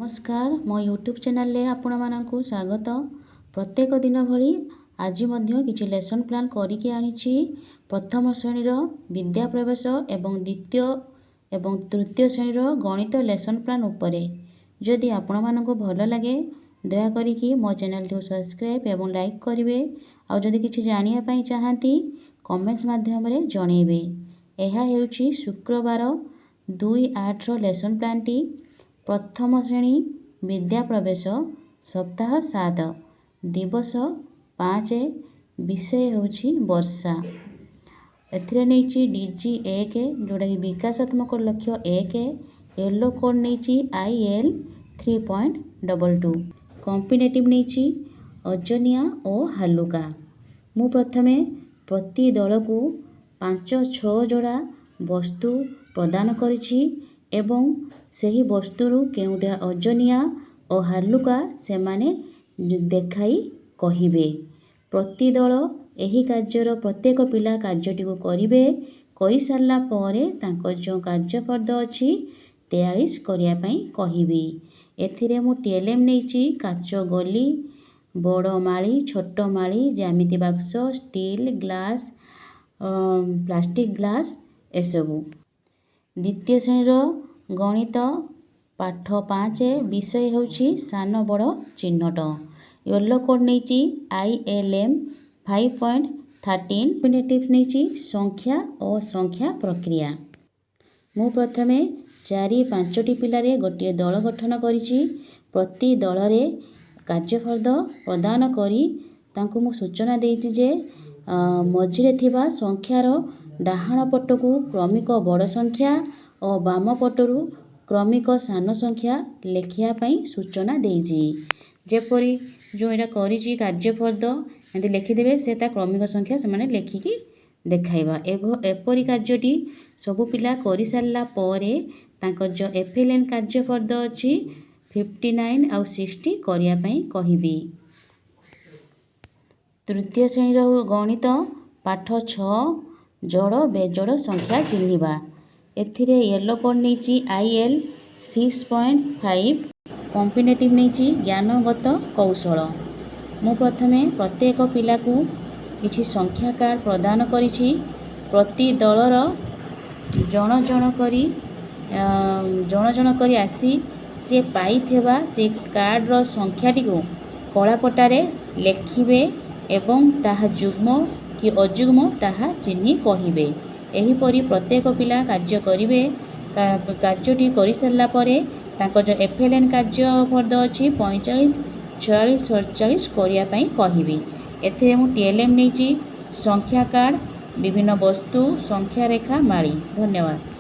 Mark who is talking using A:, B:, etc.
A: नमस्कार मो YouTube channel रे आपण मानकु स्वागत। प्रत्येक दिन भली आज मध्य किछि लेसन प्लान करिके आनिछि। प्रथम श्रेणी रो विद्या प्रवेश एवं द्वितीय एवं तृतीय श्रेणी रो गणित लेसन प्लान उपरे। जदि आपण मानकु भल लागे दया करिकि मो चैनल को सब्सक्राइब एवं लाइक करिवे। आ जदि किछि जानिया पई चाहंती कमेंट्स माध्यम रे जणेबे। एहा हेउछि शुक्रवार 2/8 रो लेसन प्लान टी। प्रथम श्रेणी विद्या प्रवेश सप्ताह 7 दिवस 5 विषय होछि वर्षा। एथिरे नैछि डीजी 1 जोड़ा कि विकासात्मक लक्ष्य 1 येलो कोड नैछि IL 3.22 कॉम्पिटिटिव नैछि अजनिया और हालुका। मु प्रथमे प्रति दल को 5-6 जोड़ा वस्तु प्रदान करिछि एवं सही वस्तुरु केउटा अजनिया और हालुका से माने देखाई कहिबे। प्रति दल एही कार्यर प्रत्येक पिला कार्यटी को करिवे। करि सारला परे तांको जो कार्यपद अछि 43 करिया पई कहिबे। एथिरे मु टीएलएम नैछि काच गली बड़ माली छोट माली ज्यामिति box steel glass plastic glass एसबू। द्वितीय श्रेणी रो गणित पाठ 5 विषय होछि सान बड़ चिन्हट। येलो कोड नैछि ILM 5.13 कॉम्पिटिटिव नैछि संख्या और संख्या प्रक्रिया। मु प्रथमे 4-5टी पिलारे गोटे दल गठन करिछि। प्रति दल रे कार्यफल प्रदान करी तांको मु सूचना देइछि जे मझिरे थिबा संख्यार डाहाण पटकू क्रमिक बड़ संख्या और बाम पटरु क्रमिक सान संख्या लेखिया पई सूचना देइछि। जेपरि जो एटा करिछि कार्यफल एंति लेखिदेबे से ता क्रमिक संख्या से माने लेखिकी देखाइबा। एपरि कार्यटी सबु पिला करि सारला परे तांको जो FLN कार्यफल अछि 59 और 60 करिया पई कहिबी। तृतीय श्रेणी रो गणित पाठ 6 जोड़ बेजोड़ संख्या चिन्हिबा। एथिरे येलो कोड नैछि IL 6.5 कॉम्पिटिटिव नैछि ज्ञानगत कौशल। मु प्रथमे प्रत्येक पिला को किछि संख्या कार्ड प्रदान करिछि। प्रति दलर जण जण करी आसी से पाइथेबा से कार्ड रो संख्याटी को कलापटारे लेखिबे एवं ताहा जुग्म कि अजुग्म ताहा चिन्हि कहिबे। एहीपरि प्रत्येक पिला कार्य करिवे। कार्यटी करि सारला परे तांको जो FLN कार्यफल अछि 45 46 47 करिया पई कहिबे। एथिरे मु TLM नैछि संख्या कार्ड विभिन्न वस्तु संख्या रेखा माली। धन्यवाद।